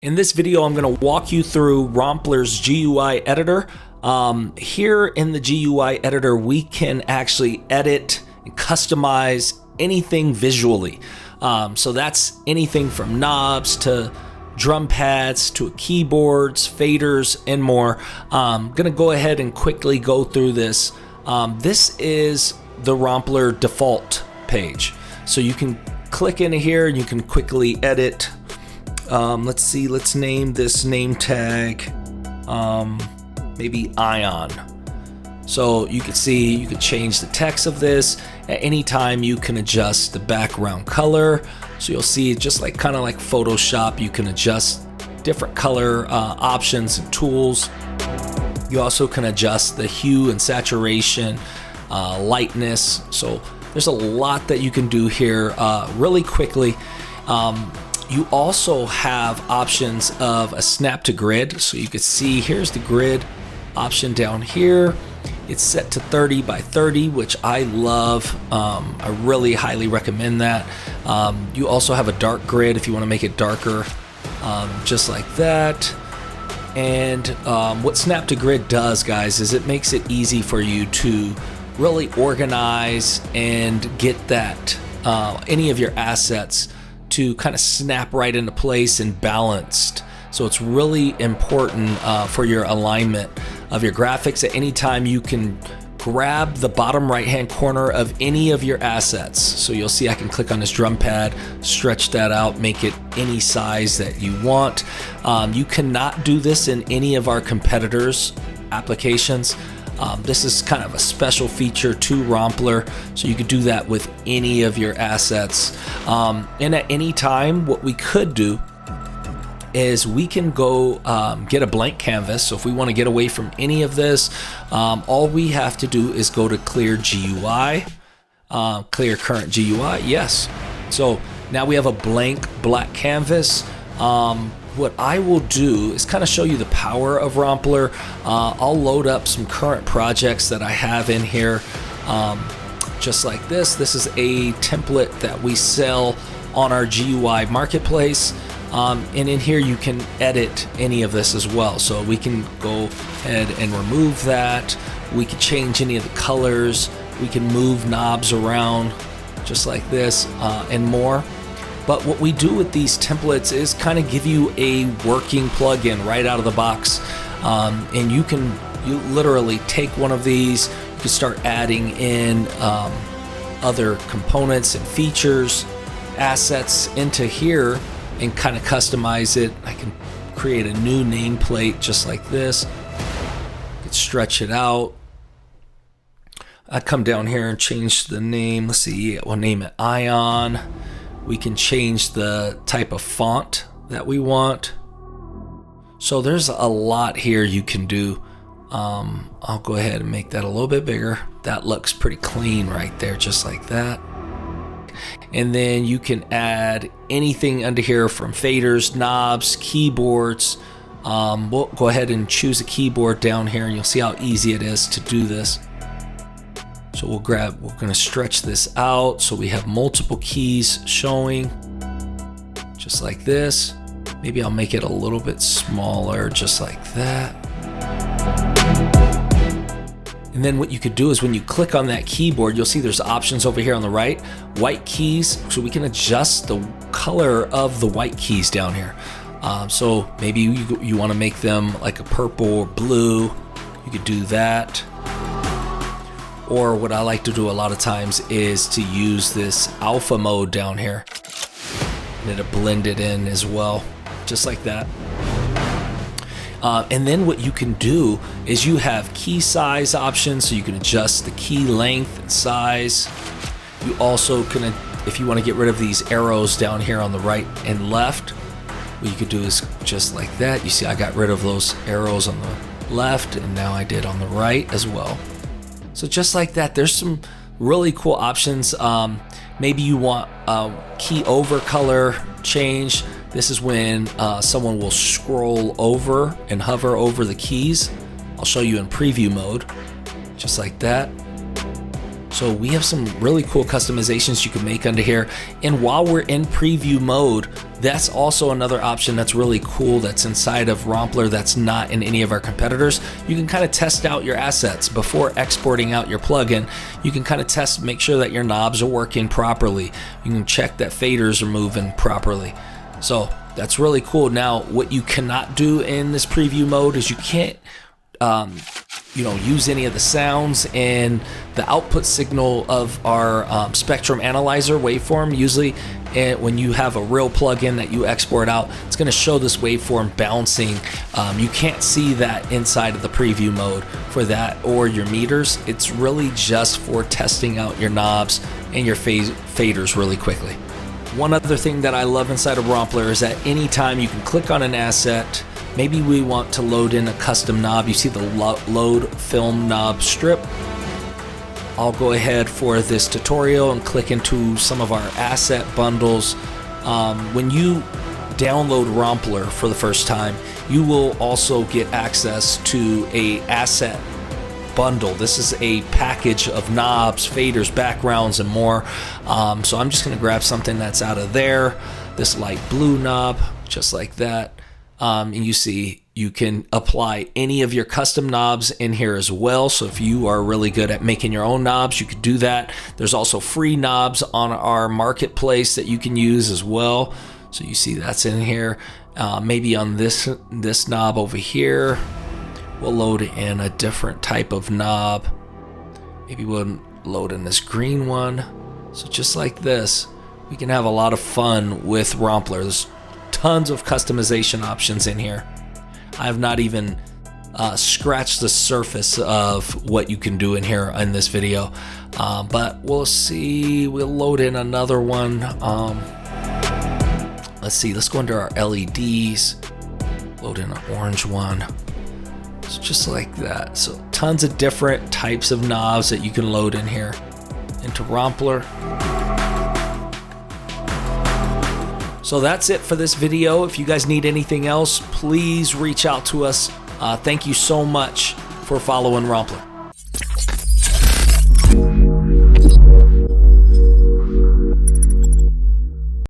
In this video, I'm going to walk you through Romplur's GUI Editor. Here in the GUI Editor, we can actually edit and customize anything visually. So that's anything from knobs to drum pads to keyboards, faders, and more. I'm going to go ahead and quickly go through this. This is the Romplur default page. So you can click into here and you can quickly edit. Let's see, let's name this name tag, maybe Ion. So you can see, you can change the text of this. At any time you can adjust the background color. So you'll see just like kind of like Photoshop, you can adjust different color options and tools. You also can adjust the hue and saturation, lightness. So there's a lot that you can do here really quickly. You also have options of a snap to grid. So you can see here's the grid option down here. It's set to 30 by 30, which I love. I really highly recommend that. You also have a dark grid if you want to make it darker, just like that. And what snap to grid does, guys, is it makes it easy for you to really organize and get that any of your assets to kind of snap right into place and balanced. So it's really important for your alignment of your graphics. At any time you can grab the bottom right hand corner of any of your assets. So you'll see I can click on this drum pad, stretch that out, make it any size that you want. You cannot do this in any of our competitors' applications. This is kind of a special feature to Romplur, so you could do that with any of your assets. And at any time, what we could do is we can go get a blank canvas. So if we want to get away from any of this, all we have to do is go to clear GUI, clear current GUI, yes. So now we have a blank black canvas. What I will do is kind of show you the power of Romplur. I'll load up some current projects that I have in here, just like this. This is a template that we sell on our GUI marketplace. And in here you can edit any of this as well. So we can go ahead and remove that. We can change any of the colors. We can move knobs around just like this and more. But what we do with these templates is kind of give you a working plugin right out of the box. And you literally take one of these, you can start adding in other components and features, assets into here and kind of customize it. I can create a new nameplate just like this. I could stretch it out. I'd come down here and change the name. Let's see, we'll name it Ion. We can change the type of font that we want. So there's a lot here you can do. I'll go ahead and make that a little bit bigger. That looks pretty clean right there, just like that. And then you can add anything under here from faders, knobs, keyboards. We'll go ahead and choose a keyboard down here and you'll see how easy it is to do this. So we're going to stretch this out so we have multiple keys showing, just like this. Maybe I'll make it a little bit smaller, just like that. And then what you could do is when you click on that keyboard, you'll see there's options over here on the right, white keys, so we can adjust the color of the white keys down here. So maybe you want to make them like a purple or blue, you could do that. Or what I like to do a lot of times is to use this alpha mode down here and it'll blend it in as well, just like that. And then what you can do is you have key size options, so you can adjust the key length and size. You also can, if you want to get rid of these arrows down here on the right and left, what you could do is just like that. You see I got rid of those arrows on the left and now I did on the right as well. So just like that, there's some really cool options. Maybe you want key over color change. This is when someone will scroll over and hover over the keys. I'll show you in preview mode, just like that. So we have some really cool customizations you can make under here. And while we're in preview mode, that's also another option that's really cool that's inside of Romplur that's not in any of our competitors. You can kind of test out your assets before exporting out your plugin. You can kind of test, make sure that your knobs are working properly. You can check that faders are moving properly. So that's really cool. Now, what you cannot do in this preview mode is you can't use any of the sounds and the output signal of our spectrum analyzer waveform. Usually when you have a real plugin that you export out, it's going to show this waveform bouncing. You can't see that inside of the preview mode for that or your meters. It's really just for testing out your knobs and your faders really quickly. One other thing that I love inside of Romplur is that anytime you can click on an asset. Maybe we want to load in a custom knob. You see the load film knob strip. I'll go ahead for this tutorial and click into some of our asset bundles. When you download Romplur for the first time, you will also get access to a asset bundle. This is a package of knobs, faders, backgrounds, and more. So I'm just going to grab something that's out of there. This light blue knob, just like that. And you see you can apply any of your custom knobs in here as well. So if you are really good at making your own knobs, you could do that. There's also free knobs on our marketplace that you can use as well. So you see that's in here. Maybe on this knob over here, we'll load in a different type of knob. Maybe we'll load in this green one. So just like this, we can have a lot of fun with Romplur. There's tons of customization options in here. I have not even scratched the surface of what you can do in here in this video, but we'll see. We'll load in another one. Let's see, let's go under our LEDs, load in an orange one. So just like that. So tons of different types of knobs that you can load in here into Romplur. So that's it for this video. If you guys need anything else, please reach out to us. Thank you so much for following Romplur.